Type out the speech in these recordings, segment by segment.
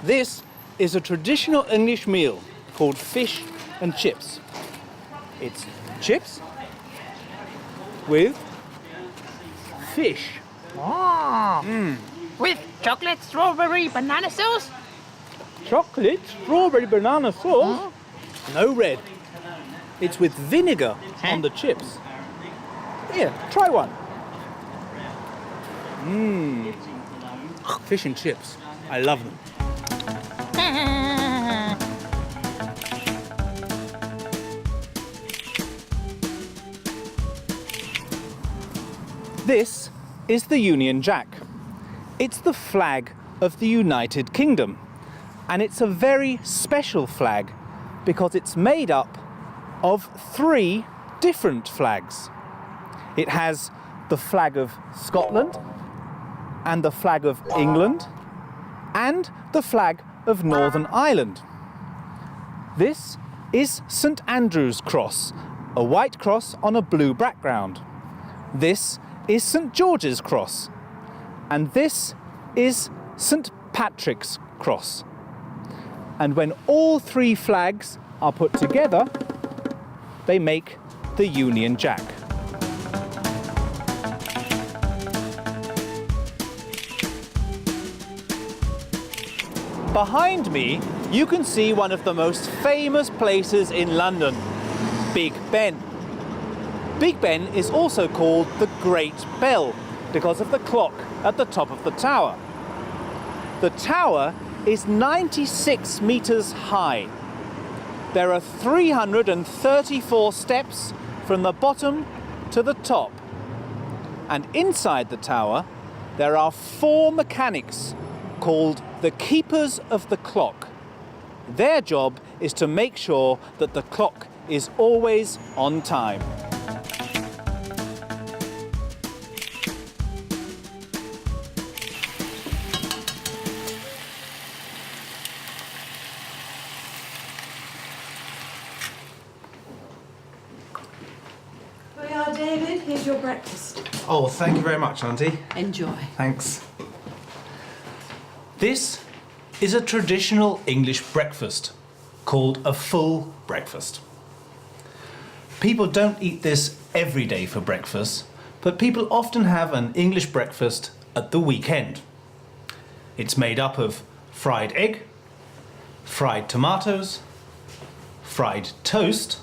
This is a traditional English meal called fish and chips. It's chips with fish. With chocolate, strawberry, banana sauce? Chocolate, strawberry, banana sauce. No red. It's with vinegar on the chips. Here, try one. Fish and chips. I love them. This is the Union Jack. It's the flag of the United Kingdom. And it's a very special flag because it's made up of 3 different flags. It has the flag of Scotland, and the flag of England, and the flag of Northern Ireland. This is St Andrew's Cross, a white cross on a blue background. This is St George's Cross, and this is St Patrick's Cross. And when all 3 flags are put together, they make the Union Jack. Behind me, you can see one of the most famous places in London, Big Ben. Big Ben is also called the Great Bell because of the clock at the top of the tower. The tower is 96 meters high. There are 334 steps from the bottom to the top. And inside the tower, there are 4 mechanics called the Keepers of the Clock. Their job is to make sure that the clock is always on time. Here we are, David. Here's your breakfast. Oh, thank you very much, Auntie. Enjoy. Thanks. This is a traditional English breakfast called a full breakfast. People don't eat this every day for breakfast, but people often have an English breakfast at the weekend. It's made up of fried egg, fried tomatoes, fried toast,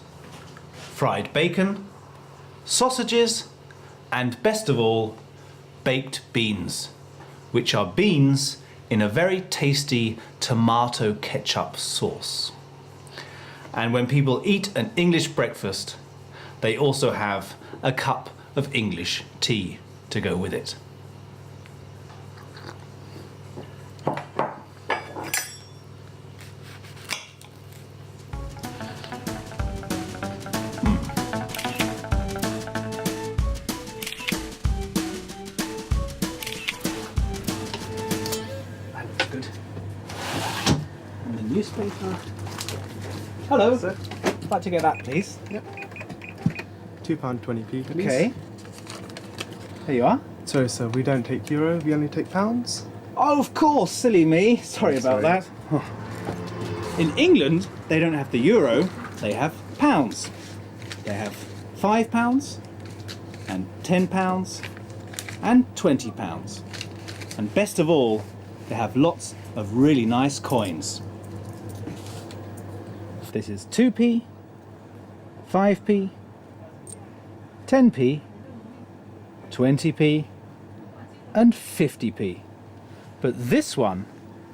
fried bacon, sausages, and best of all, baked beans, which are beans in a very tasty tomato ketchup sauce. And when people eat an English breakfast, they also have a cup of English tea to go with it. Good. And the newspaper. Hello. Sir. I'd like to get that, please. Yep. £2.20p, please. Okay. There you are. Sorry, sir, we don't take euro, we only take pounds. Oh, of course, silly me. Sorry about Sorry. that. In England, they don't have the euro, they have pounds. They have £5 and £10 and £20. And best of all, they have lots of really nice coins. This is 2p, 5p, 10p, 20p, and 50p. But this one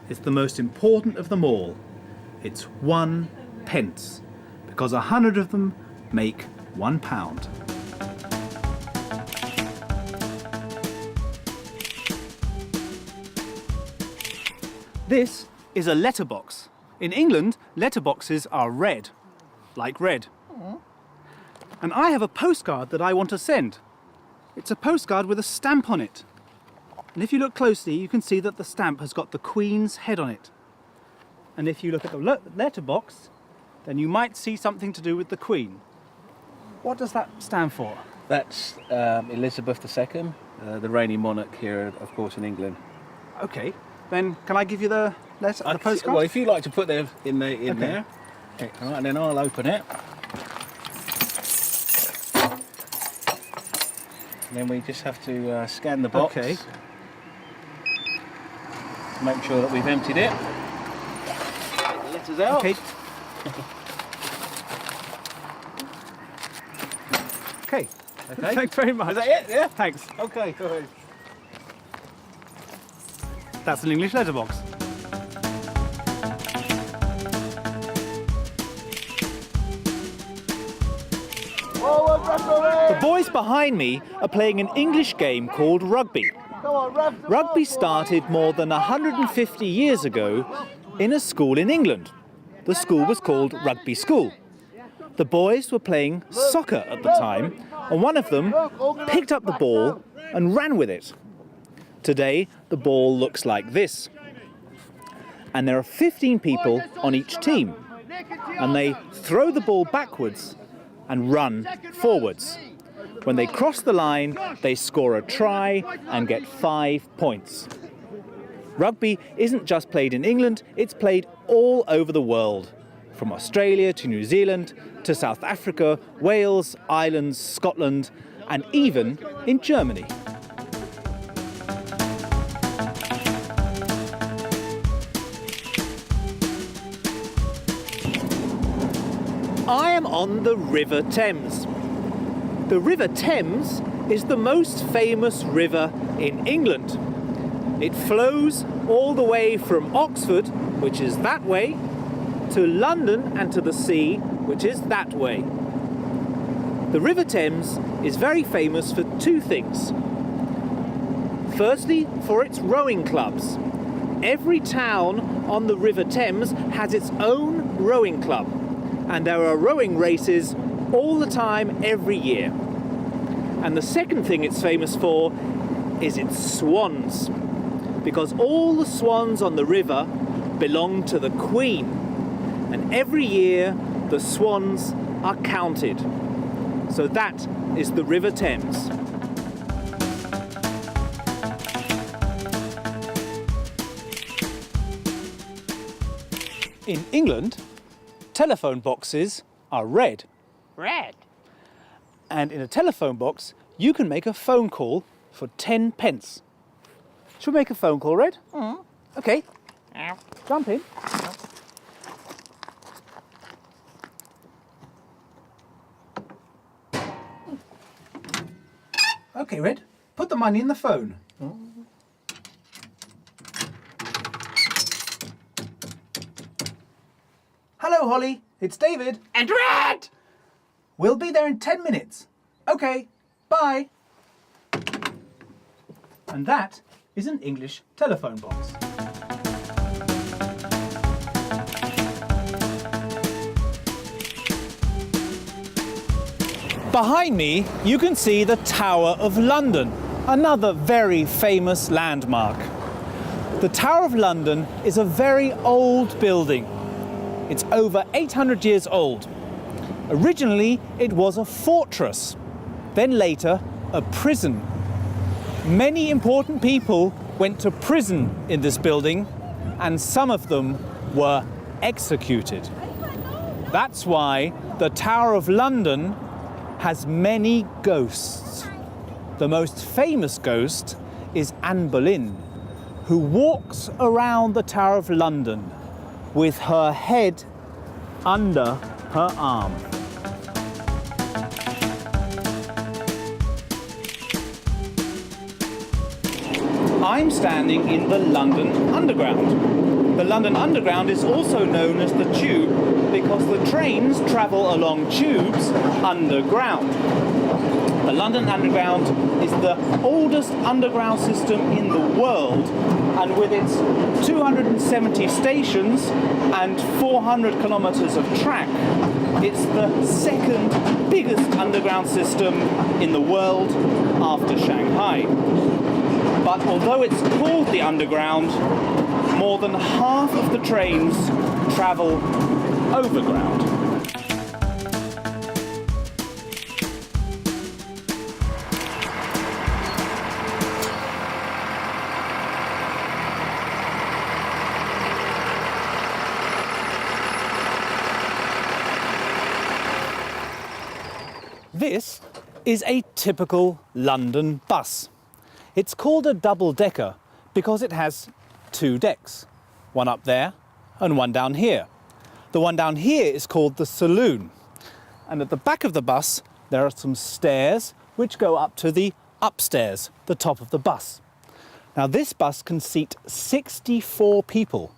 is the most important of them all. It's 1 pence, because 100 of them make £1. This is a letterbox. In England, letterboxes are red, like red. And I have a postcard that I want to send. It's a postcard with a stamp on it. And if you look closely, you can see that the stamp has got the Queen's head on it. And if you look at the letterbox, then you might see something to do with the Queen. What does that stand for? That's Elizabeth II, the reigning monarch here, of course, in England. Okay, then can I give you the letter, the Well, postcard? if you like to put them in there, Okay. Okay, all right, then I'll open it. And then we just have to scan the box. Okay. Make sure that we've emptied it. Get the letters out. Okay. Okay. Okay. Thanks very much. Is that it? Yeah. Thanks. Okay. Go ahead. That's an English letterbox. The boys behind me are playing an English game called rugby. Rugby started more than 150 years ago in a school in England. The school was called Rugby School. The boys were playing soccer at the time, and one of them picked up the ball and ran with it. Today, the ball looks like this. And there are 15 people on each team. And they throw the ball backwards and run forwards. When they cross the line, they score a try and get 5 points. Rugby isn't just played in England, it's played all over the world. From Australia to New Zealand to South Africa, Wales, Ireland, Scotland, and even in Germany. I am on the River Thames. The River Thames is the most famous river in England. It flows all the way from Oxford, which is that way, to London and to the sea, which is that way. The River Thames is very famous for two things. Firstly, for its rowing clubs. Every town on the River Thames has its own rowing club, and there are rowing races all the time every year. And the second thing it's famous for is its swans, because all the swans on the river belong to the Queen, and every year the swans are counted. So that is the River Thames. In England, telephone boxes are red. Red. And in a telephone box, you can make a phone call for 10 pence. Should we make a phone call, Red? Okay, Ow. jump in. Okay, Red, put the money in the phone. Hello, Holly. It's David. And red! We'll be there in 10 minutes. Okay, bye. And that is an English telephone box. Behind me, you can see the Tower of London, another very famous landmark. The Tower of London is a very old building. It's over 800 years old. Originally, it was a fortress, then later a prison. Many important people went to prison in this building, and some of them were executed. That's why the Tower of London has many ghosts. The most famous ghost is Anne Boleyn, who walks around the Tower of London with her head under her arm. I'm standing in the London Underground. The London Underground is also known as the Tube because the trains travel along tubes underground. The London Underground is the oldest underground system in the world, and with its 270 stations and 400 kilometers of track, it's the second biggest underground system in the world after Shanghai. But although it's called the Underground, more than half of the trains travel overground. this is a typical London bus. It's called a double-decker because it has two decks, one up there and one down here. The one down here is called the saloon. And at the back of the bus, there are some stairs which go up to the upstairs, the top of the bus. Now this bus can seat 64 people,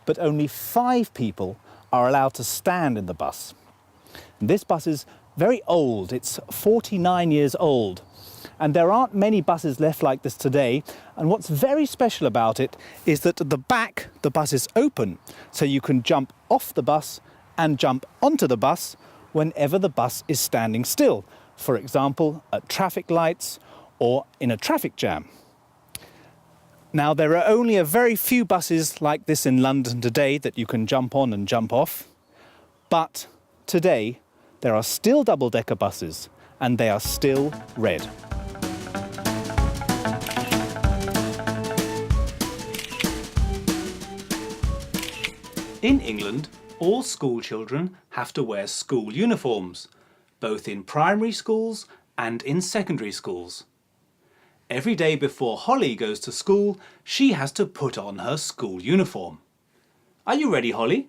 but only 5 people are allowed to stand in the bus. And this bus is very old, it's 49 years old. And there aren't many buses left like this today. And what's very special about it is that at the back, the bus is open, so you can jump off the bus and jump onto the bus whenever the bus is standing still. For example, at traffic lights or in a traffic jam. Now, there are only a very few buses like this in London today that you can jump on and jump off. But today, there are still double-decker buses, and they are still red. In England, all school children have to wear school uniforms, both in primary schools and in secondary schools. Every day before Holly goes to school, she has to put on her school uniform. Are you ready, Holly?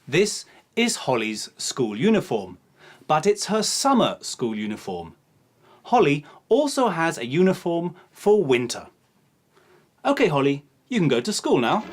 This is Holly's school uniform, but it's her summer school uniform. Holly also has a uniform for winter. OK, Holly, you can go to school now.